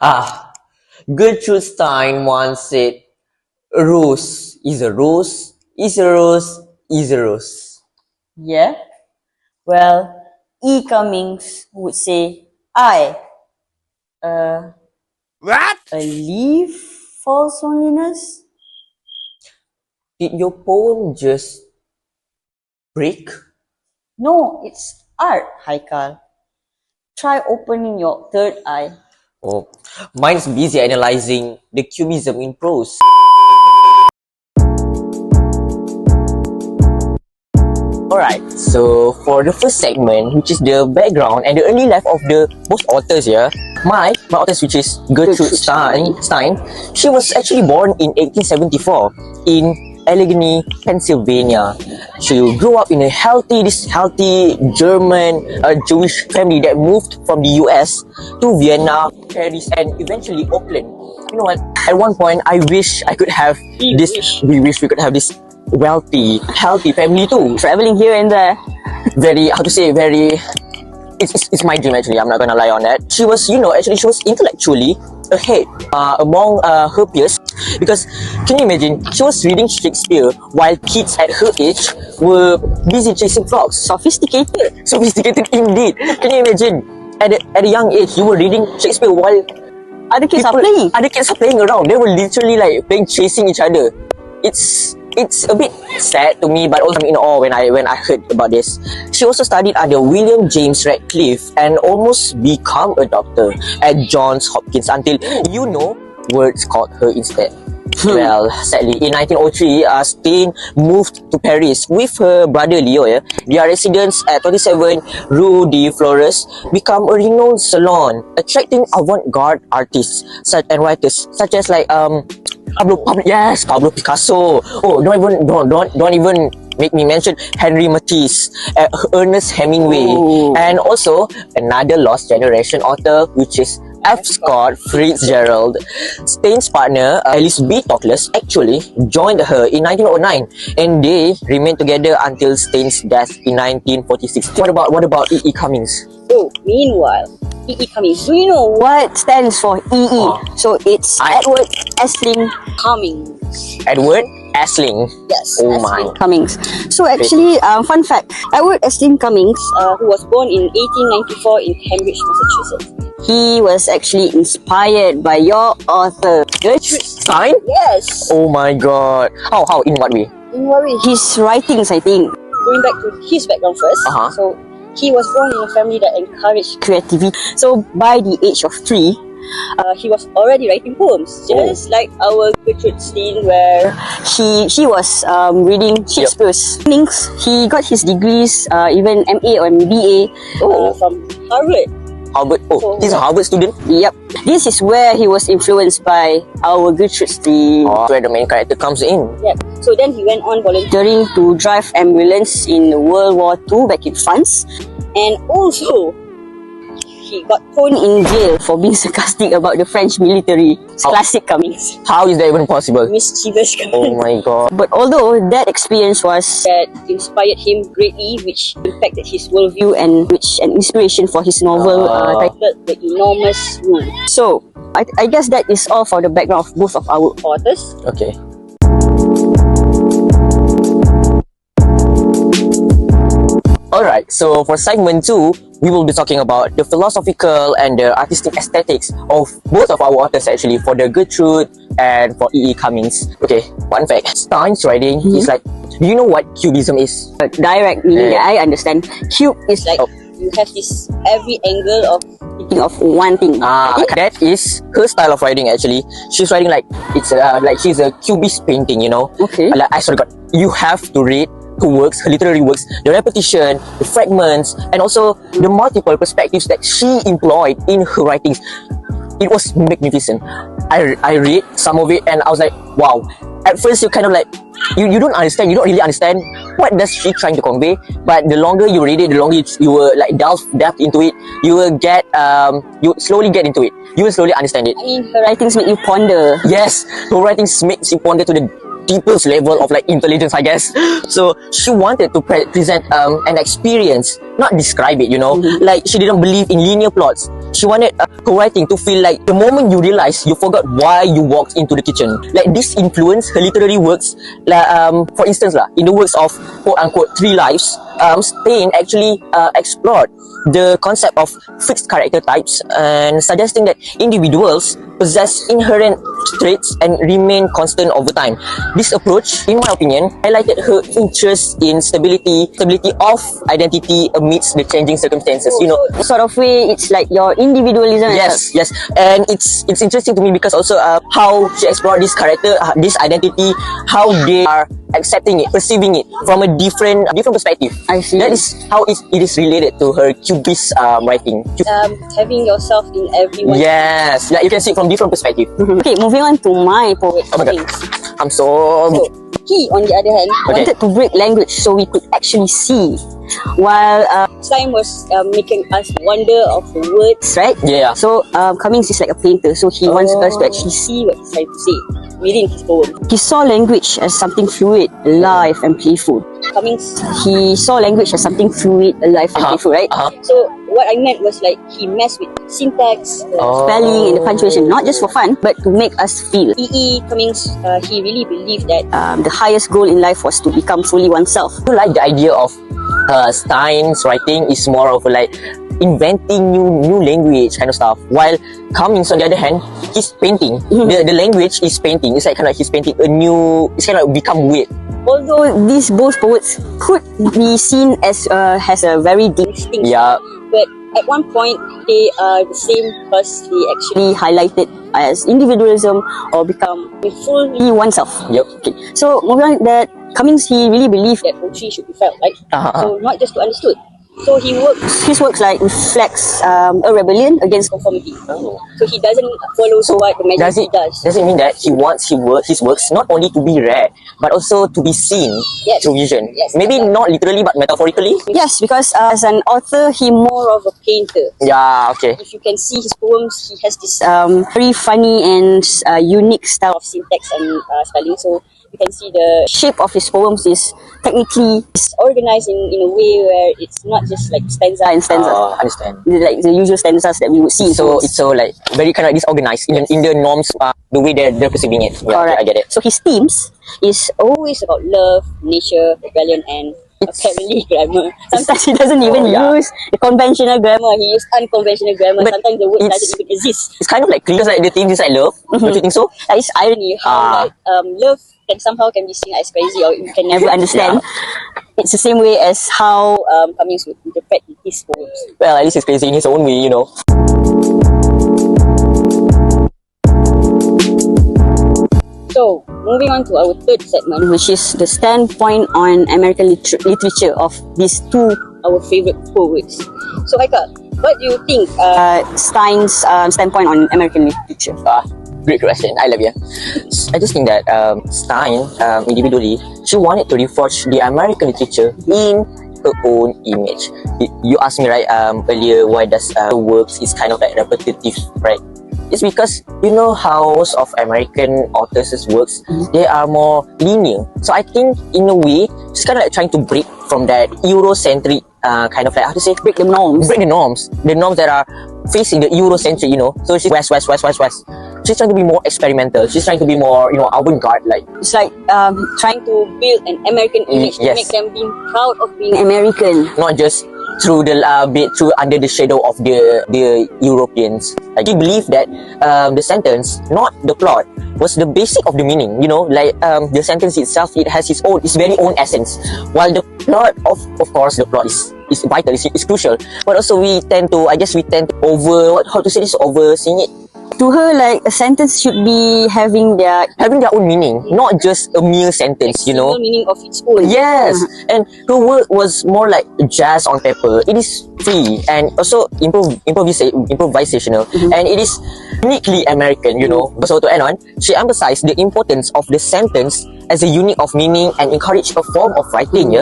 Ah, Gertrude Stein once said, "A rose is a rose, is a rose, is a rose." Yeah? Well, E. Cummings would say, What? a leaf false loneliness? Did your poem just break? No, it's art, Haikal. Try opening your third eye. Oh, mine's busy analyzing the cubism in prose. Alright, so for the first segment, which is the background and the early life of the most authors here, my authors, which is Gertrude Stein, she was actually born in 1874 in Allegheny, Pennsylvania. She grew up in a healthy German Jewish family that moved from the US to Vienna, Paris, and eventually Auckland. You know what? At one point, I wish I could have this. We wish we could have this wealthy, healthy family too. Traveling here and there. It's my dream actually. I'm not gonna lie on that. She was, she was intellectually ahead among her peers, because can you imagine, she was reading Shakespeare while kids at her age were busy chasing frogs. Sophisticated Indeed. Can you imagine, at a young age you were reading Shakespeare while Other kids are playing around. They were literally like chasing each other. It's a bit sad to me, but also I'm in awe when I heard about this. She also studied under William James Radcliffe and almost become a doctor at Johns Hopkins until, words called her instead. Well, sadly, in 1903, Stein moved to Paris with her brother Leo. Their residence at 27 Rue de Flores become a renowned salon, attracting avant-garde artists and writers such as like Pablo Picasso. Oh, don't even make me mention Henry Matisse, Ernest Hemingway, and also another lost generation author, which is F. Scott Fitzgerald. Stein's partner, Alice B. Toklas, actually joined her in 1909, and they remained together until Stein's death in 1946. What about E.E. Cummings? Oh, meanwhile, E.E. Cummings. Do you know what stands for E.E.? So it's Edward Esling Cummings. Edward Esling. Yes. Oh Esling my. Cummings. So actually, fun fact, Edward Esling Cummings, who was born in 1894 in Cambridge, Massachusetts. He was actually inspired by your author, Gertrude Stein? Yes. Oh my god. How? In what way? In what way? His writings, I think. Going back to his background first. So he was born in a family that encouraged creativity. So by the age of 3, he was already writing poems, just like our Gertrude Stein, where she was reading Shakespeare's things. He got his degrees, even MA or MBA from Harvard. So, he's a Harvard student? Yep. This is where he was influenced by our Gertrude Stein. Where the main character comes in. Yep. So then he went on volunteering to drive ambulance in World War II back in France. And also, he got thrown in jail for being sarcastic about the French military. It's classic Cummings. How is that even possible? Mischievous Cummings. Oh my god. But although that experience that inspired him greatly, which impacted his worldview and which an inspiration for his novel titled The Enormous Room. So, I guess that is all for the background of both of our authors. Okay. Alright, so for segment 2, we will be talking about the philosophical and the artistic aesthetics of both of our authors actually, for the Gertrude and for E.E. Cummings. Okay, one fact. Stein's writing is like, do you know what cubism is? Direct meaning I understand. Cube is like, you have this every angle of thinking of one thing. That is her style of writing actually. She's writing like, it's like she's a cubist painting, Okay. Like, I sort of got, you have to read her works, her literary works, the repetition, the fragments, and also the multiple perspectives that she employed in her writings. It was magnificent. I read some of it and I was like, wow. At first you kind of like, you don't really understand what does she trying to convey, but the longer you read it, the longer you will like delve into it, you will get you slowly get into it, you will slowly understand it. I mean, her writings make you ponder. Yes, her writings makes you ponder to the deepest level of like intelligence, I guess. So she wanted to present an experience, not describe it, Like she didn't believe in linear plots. she wanted co-writing to feel like the moment you realize you forgot why you walked into the kitchen. Like this influenced her literary works. Like, for instance, in the works of quote-unquote Three Lives, Stein actually explored the concept of fixed character types and suggesting that individuals possess inherent traits and remain constant over time. This approach, in my opinion, highlighted her interest in stability of identity amidst the changing circumstances. You know, sort of way, it's like your individualism. Yes, and it's interesting to me because also how she explored this character, this identity, how they are accepting it, perceiving it from a different perspective. I see. That is how it is related to her Cubist writing. Having yourself in everyone. Yes, like you can see it from different perspective. Okay, moving on to my poet. Oh my god, I'm so he, on the other hand, wanted to break language so we could actually see. While Stein was making us wonder of the words, right? Yeah. So Cummings is like a painter, so he wants us to actually see what he's trying to say within his poem. He saw language as something fluid, alive, and playful. Cummings, he saw language as something fluid, alive, and playful, right? So what I meant was like he messed with syntax, spelling, and the punctuation, not just for fun, but to make us feel. E.E. Cummings, he really believed that the highest goal in life was to become fully oneself. I like the idea of Stein's writing is more of like inventing new language kind of stuff, while Cummings on the other hand, he's painting. The language is painting. It's like kind of he's painting a new, it's kind of become weird. Although these both poets could be seen as has a very distinct, but at one point they are the same because they actually highlighted as individualism or become fully oneself. Okay. So moving on, that Cummings, he really believed that poetry should be felt, right? So not just to understood. So his works like reflects a rebellion against conformity. So he doesn't follow what the majority does. Does it mean that he wants his works not only to be read but also to be seen through vision? Yes, maybe not literally but metaphorically. Yes, because as an author, he more of a painter. Yeah, okay. If you can see his poems, he has this very funny and unique style of syntax and spelling. So you can see the shape of his poems is technically organized in a way where it's not just like stanza and stanza. Understand. Like the usual stanzas that we would see. So it's so like very kind of disorganized in the norms, the way they're perceiving it. Yeah, Correct. I get it. So his themes is always about love, nature, rebellion, and apparently grammar. Sometimes he doesn't even use the conventional grammar. He uses unconventional grammar. But sometimes the word doesn't even exist. It's kind of like because like the themes is like love. Don't you think so? That is irony. How like love can be seen as crazy or you can never understand. It's the same way as how Cummings would interpret his poems. Well, at least he's crazy in his own way, you know. So, moving on to our third segment, which is the standpoint on American literature of these two our favorite poets. So, Haika, what do you think Stein's standpoint on American literature? Great question. I love you. I just think that Stein, individually, she wanted to reforge the American literature in her own image. You asked me right earlier why does her works is kind of like repetitive, right? It's because you know how most of American authors' works, they are more linear. So I think in a way, she's kind of like trying to break from that Eurocentric kind of like, how to say, break the norms that are facing the Eurocentric, you know. So she's west. She's trying to be more experimental. She's trying to be more, you know, avant-garde. Like it's like trying to build an American image to make them be proud of being American, not just through the through under the shadow of the Europeans. I do believe that the sentence, not the plot, was the basic of the meaning. You know, like the sentence itself, it has its very own essence. While the plot, of course, the plot is vital, is crucial. But also we tend to overseeing it. To her, like a sentence should be having their own meaning, not just a mere sentence, you know. Meaning of its own. Yes, and her work was more like jazz on paper. It is free and also improvisational, and it is uniquely American, you know. So to add on, she emphasized the importance of the sentence as a unit of meaning and encouraged a form of writing,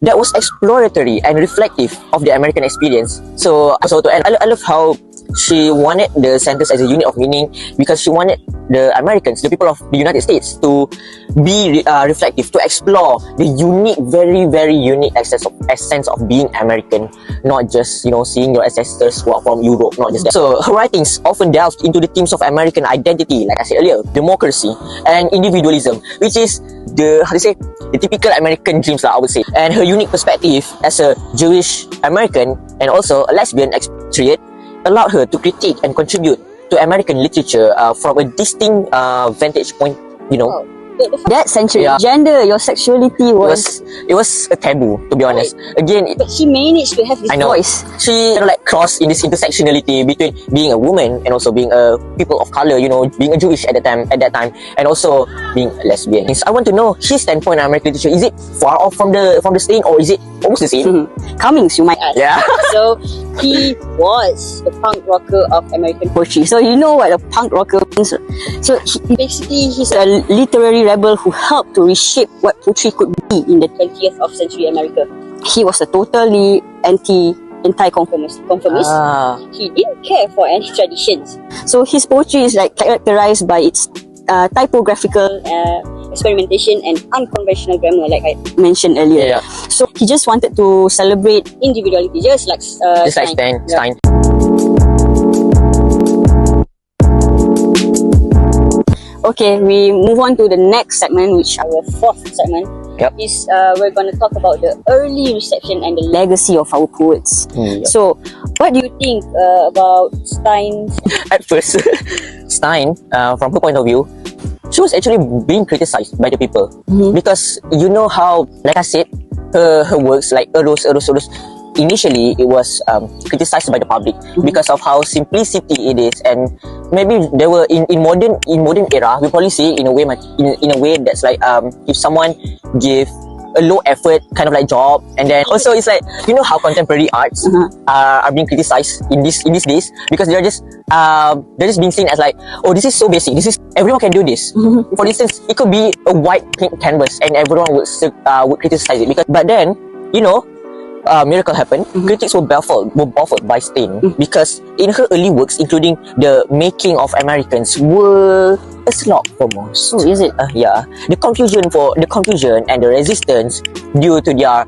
that was exploratory and reflective of the American experience. So to add, I love how She wanted the sentence as a unit of meaning because she wanted the Americans, the people of the United States, to be reflective, to explore the unique, very, very unique essence of being American, not just, seeing your ancestors who are from Europe, not just that. So her writings often delved into the themes of American identity, like I said earlier, democracy and individualism, which is the typical American dreams, I would say. And her unique perspective as a Jewish American and also a lesbian expatriate allowed her to critique and contribute to American literature from a distinct vantage point, Wow. That century, gender, your sexuality was a taboo, to be honest. Again, but she managed to have this voice. She crossed in this intersectionality between being a woman and also being a people of color, being a Jewish at that time, and also being a lesbian. I want to know his standpoint on American literature. Is it far off from the Stein, or is it almost the same? Cummings, you might ask. Yeah. So he was a punk rocker of American poetry. So you know what a punk rocker means. So he's a literary rebel who helped to reshape what poetry could be in the 20th of century America. He was a totally anti-conformist. He didn't care for any traditions. So his poetry is characterized by its typographical experimentation and unconventional grammar, like I mentioned earlier. So he just wanted to celebrate individuality, just like Stein. Okay, we move on to the next segment, which our fourth segment is we're going to talk about the early reception and the legacy of our poets. So, what do you think about Stein? At first, Stein, from her point of view, she was actually being criticized by the people because you know how, like I said, her works like Eros. Initially, it was criticized by the public because of how simplicity it is, and maybe there were in modern era, we probably see in a way that's like if someone give a low effort kind of like job, and then also it's like how contemporary arts are being criticized in these days because they're just being seen as like, oh, this is so basic, everyone can do this. For instance, it could be a white pink canvas and everyone would criticize it but then miracle happened. Critics were baffled by Stein because in her early works, including The Making of Americans, were a slog for most. Oh, is it? Yeah. The confusion and the resistance due to their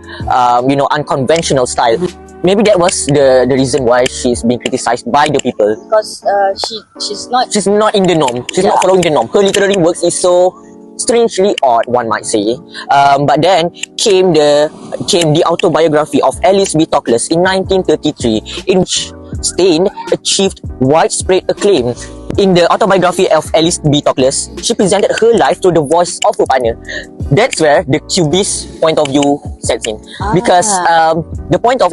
unconventional style. Maybe that was the reason why she's being criticized by the people. Because she's not in the norm. She's not following the norm. Her literary works is so strangely odd, one might say. But then came the autobiography of Alice B. Toklas in 1933, in which Stein achieved widespread acclaim. In the autobiography of Alice B. Toklas, she presented her life through the voice of her partner. That's where the Cubist point of view sets in, because the point of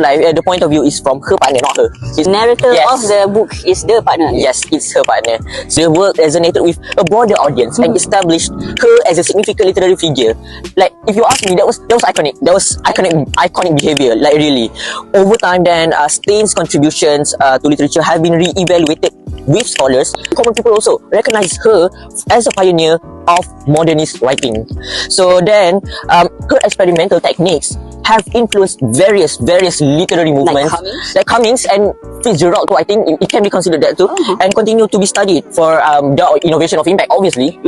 view is from her partner, not her. The narrator of the book is the partner. Yes, it's her partner. So the work resonated with a broader audience and established her as a significant literary figure. Like, if you ask me, that was iconic. That was iconic behavior. Like, really, over time, then Stein's contributions to literature have been re-evaluated with scholars. Common people also recognize her as a pioneer of modernist writing. So then, her experimental techniques have influenced various literary movements, like Cummings and Fitzgerald too. I think it can be considered that too, and continue to be studied for the innovation of impact. Obviously,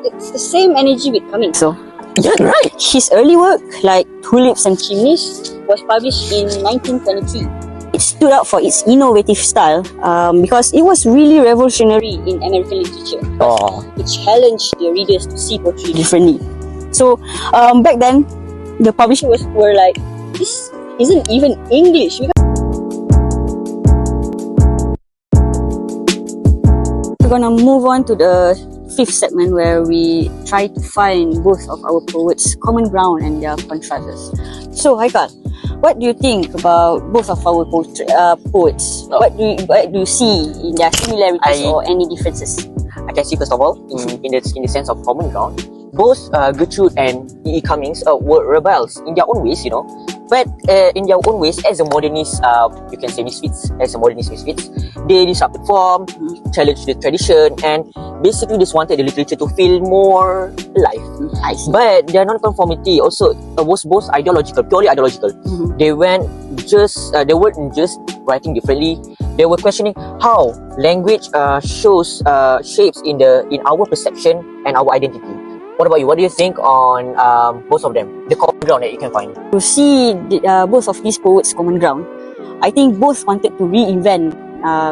it's the same energy with Cummings. So yeah, right. His early work, like Tulips and Chimneys, was published in 1923. It stood out for its innovative style because it was really revolutionary in American literature. It challenged the readers to see poetry differently. So back then, the publishers were like, this isn't even English. We're gonna move on to the fifth segment, where we try to find both of our poets' common ground and their contrasts. So, Haikal, what do you think about both of our poets? What do you see in their similarities or any differences? I can see, first of all, in the sense of common ground, both Gertrude and E.E. Cummings were rebels in their own ways, But in their own ways, as a modernist, you can say misfits, they disrupted form, challenged the tradition, and basically just wanted the literature to feel more alive. I see. But their non-conformity also was both ideological, purely ideological. They weren't just writing differently. They were questioning how language shapes in our perception and our identity. What about you? What do you think on both of them? The common ground that you can find. To see both of these poets' common ground, I think both wanted to reinvent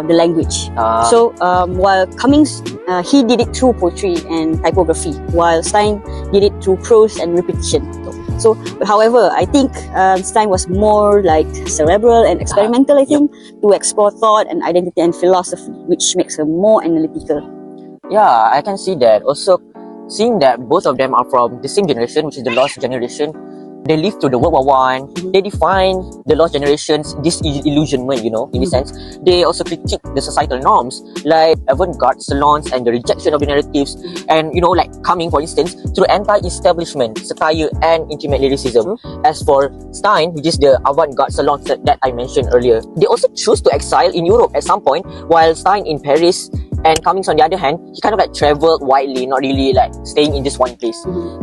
the language. So while Cummings, he did it through poetry and typography, while Stein did it through prose and repetition. So, however, I think Stein was more like cerebral and experimental, I think, to explore thought and identity and philosophy, which makes her more analytical. Yeah, I can see that. Also, seeing that both of them are from the same generation, which is the lost generation, they lived through the World War One. They define the lost generation's disillusionment, in a sense. They also critique the societal norms, like avant-garde salons and the rejection of the narratives. And, like Cummings, for instance, through anti-establishment, satire, and intimate lyricism. As for Stein, which is the avant-garde salons that I mentioned earlier, they also choose to exile in Europe at some point, while Stein in Paris. And Cummings, on the other hand, he kind of like traveled widely, not really like staying in just one place.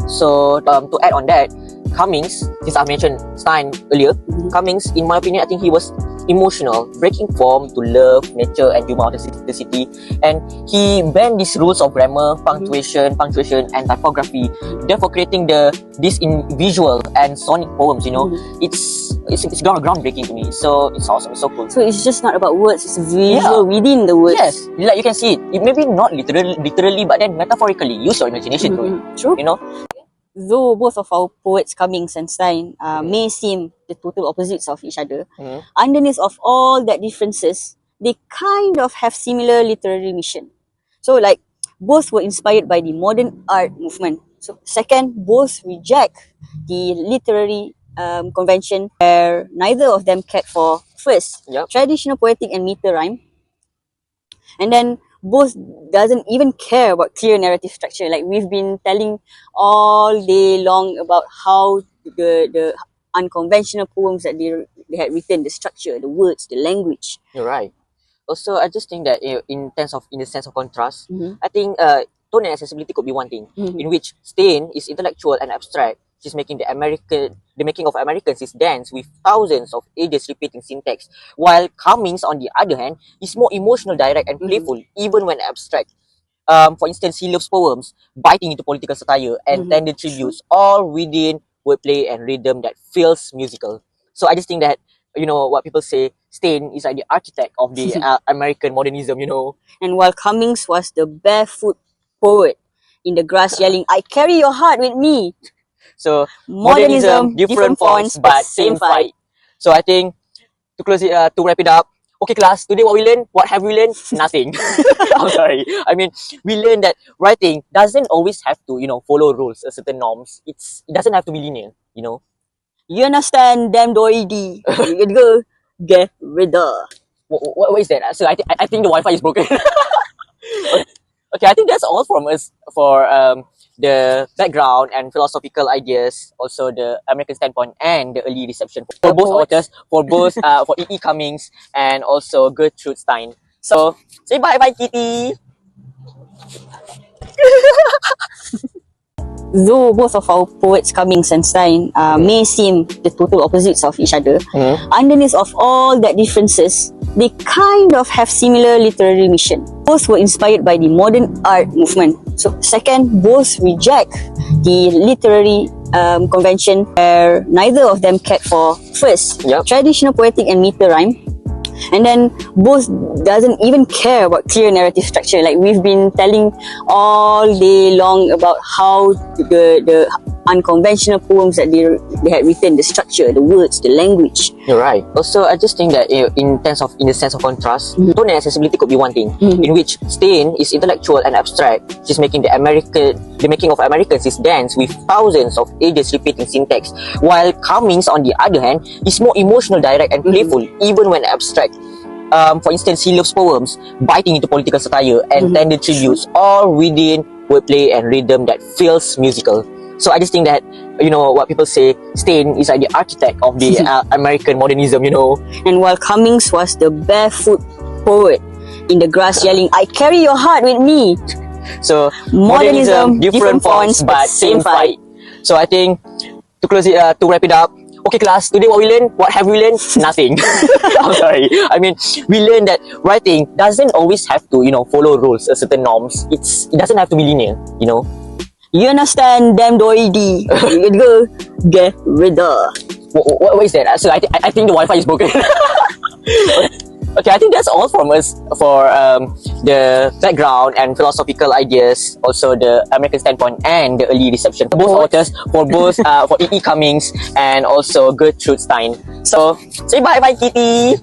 So, to add on that, Cummings, since I mentioned Stein earlier, Cummings, in my opinion, I think he was emotional, breaking form to love, nature, and human authenticity. And he banned these rules of grammar, punctuation, and typography, therefore creating this in visual and sonic poems. It's groundbreaking to me. So it's awesome. It's so cool. So it's just not about words; it's visual within the words. Yes, like you can see it. Maybe not literally, but then metaphorically. Use your imagination to it. True. Though both of our poets, Cummings and Stein, may seem the total opposites of each other, underneath of all that differences, they kind of have similar literary mission. So, like, both were inspired by the modern art movement. So, second, both reject the literary convention where neither of them cared for, first, traditional poetic and meter rhyme, and then both doesn't even care about clear narrative structure. Like we've been telling all day long about how the unconventional poems that they had written, the structure, the words, the language. You're right. Also, I just think that in the sense of contrast, I think tone and accessibility could be one thing, in which Stein is intellectual and abstract. She's making the making of Americans is dense with thousands of ages repeating syntax, while Cummings, on the other hand, is more emotional, direct, and playful, even when abstract. For instance, he loves poems, biting into political satire, and tender tributes, all within wordplay and rhythm that feels musical. So I just think that, what people say, Stein is like the architect of the American modernism, And while Cummings was the barefoot poet in the grass yelling, "I carry your heart with me." So modernism, different fonts, but same fight. So I think to close it, to wrap it up. Okay, class. Today, what we learned? What have we learned? Nothing. I'm sorry. I mean, we learned that writing doesn't always have to, follow rules, certain norms. It doesn't have to be linear. You understand? Damn doidy. You can go get rid of. What is that? So I think the Wi-Fi is broken. Okay, I think that's all from us for the background and philosophical ideas, also the American standpoint and the early reception for both authors, for E.E. Cummings and also Gertrude Stein. So say bye Kitty. Though both of our poets, Cummings and Stein, may seem the total opposites of each other, underneath of all that differences, they kind of have similar literary mission. Both were inspired by the modern art movement. So, second, both reject the literary convention where neither of them cared for, first, traditional poetic and meter rhyme, and then both doesn't even care about clear narrative structure. Like we've been telling all day long about how the unconventional poems that they had written, the structure, the words, the language. You're right. Also, I just think that in the sense of contrast, tone and accessibility could be one thing, in which Stein is intellectual and abstract. She's making the making of Americans is dense with thousands of ages repeating syntax, while Cummings, on the other hand, is more emotional, direct, and playful, even when abstract. For instance, he loves poems, biting into political satire, and tender tributes, all within wordplay and rhythm that feels musical. So I just think that, what people say, Stein is like the architect of the American modernism, And while Cummings was the barefoot poet in the grass yelling, "I carry your heart with me." So modernism, different fonts, but same fight. So I think to close it, to wrap it up. okay class, today what have we learned? Nothing. I'm sorry. I mean, we learned that writing doesn't always have to, follow rules, certain norms. It doesn't have to be linear, You understand, damn doidy. You go get rid of. What is that? So I think the Wi-Fi is broken. Okay, I think that's all from us for the background and philosophical ideas, also the American standpoint and the early reception. Both authors, for E.E. Cummings and also Gertrude Stein. So, say bye-bye, Kitty!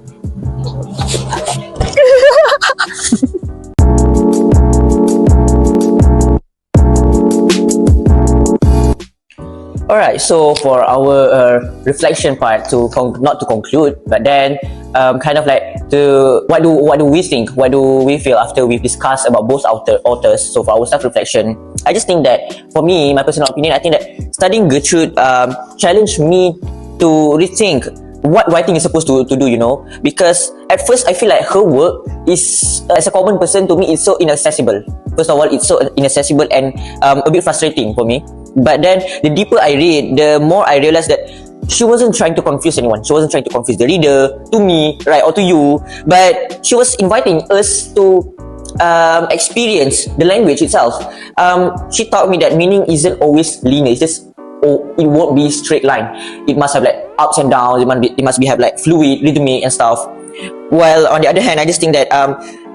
Alright, so for our reflection part, not to conclude, but then kind of like what do we think? What do we feel after we've discussed about both authors? So for our self-reflection, I just think that for me, my personal opinion, I think that studying Gertrude challenged me to rethink what writing is supposed to do, because at first I feel like her work is, as a common person, to me, it's so inaccessible. First of all, it's so inaccessible and a bit frustrating for me. But then the deeper I read, the more I realize that she wasn't trying to confuse anyone. She wasn't trying to confuse the reader, to me, right, or to you, but she was inviting us to experience the language itself. She taught me that meaning isn't always linear. It's just, it won't be straight line. It must have like ups and downs. It must have like fluid, rhythmic and stuff. While on the other hand, I just think that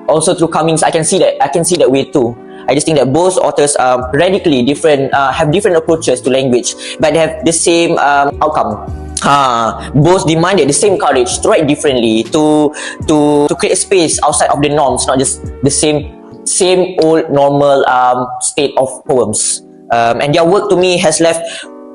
also through Cummings, I can see that way too. I just think that both authors are radically different, have different approaches to language, but they have the same outcome. Both demanded the same courage to write differently, to create a space outside of the norms, not just the same old normal state of poems. And their work to me has left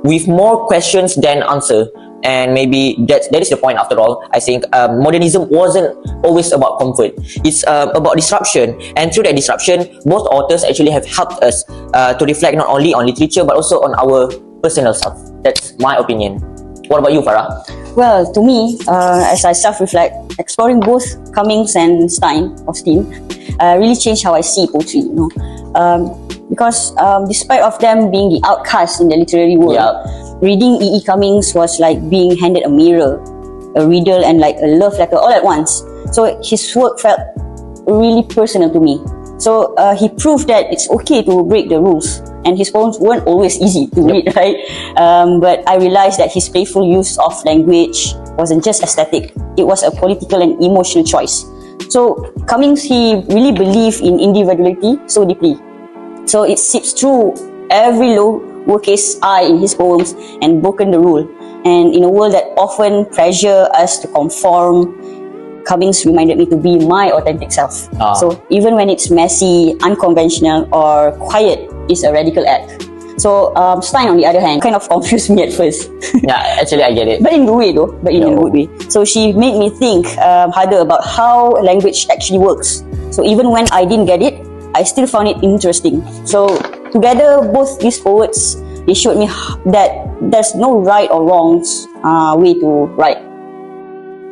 with more questions than answer. And maybe that is the point after all. I think modernism wasn't always about comfort. It's about disruption. And through that disruption, both authors actually have helped us to reflect not only on literature but also on our personal self. That's my opinion. What about you, Farah? Well, to me, as I self-reflect, exploring both Cummings and Stein really changed how I see poetry. Because despite of them being the outcasts in the literary world, reading E.E. Cummings was like being handed a mirror, a riddle, and like a love letter all at once. So his work felt really personal to me. So he proved that it's okay to break the rules, and his poems weren't always easy to read, right? But I realized that his playful use of language wasn't just aesthetic. It was a political and emotional choice. So Cummings, he really believed in individuality so deeply. So it seeps through every lowercase I in his poems and broken the rule. And in a world that often pressure us to conform, Cummings reminded me to be my authentic self. So even when it's messy, unconventional, or quiet, it's a radical act. So Stein, on the other hand, kind of confused me at first. Yeah, actually I get it. But in a good way though, in a good way. So she made me think harder about how language actually works. So even when I didn't get it, I still found it interesting. So together, both these poets, they showed me that there's no right or wrong way to write.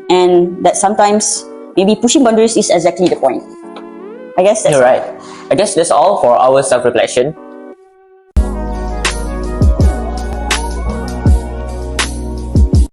And that sometimes, maybe pushing boundaries is exactly the point. I guess that's You're right. I guess that's all for our self-reflection.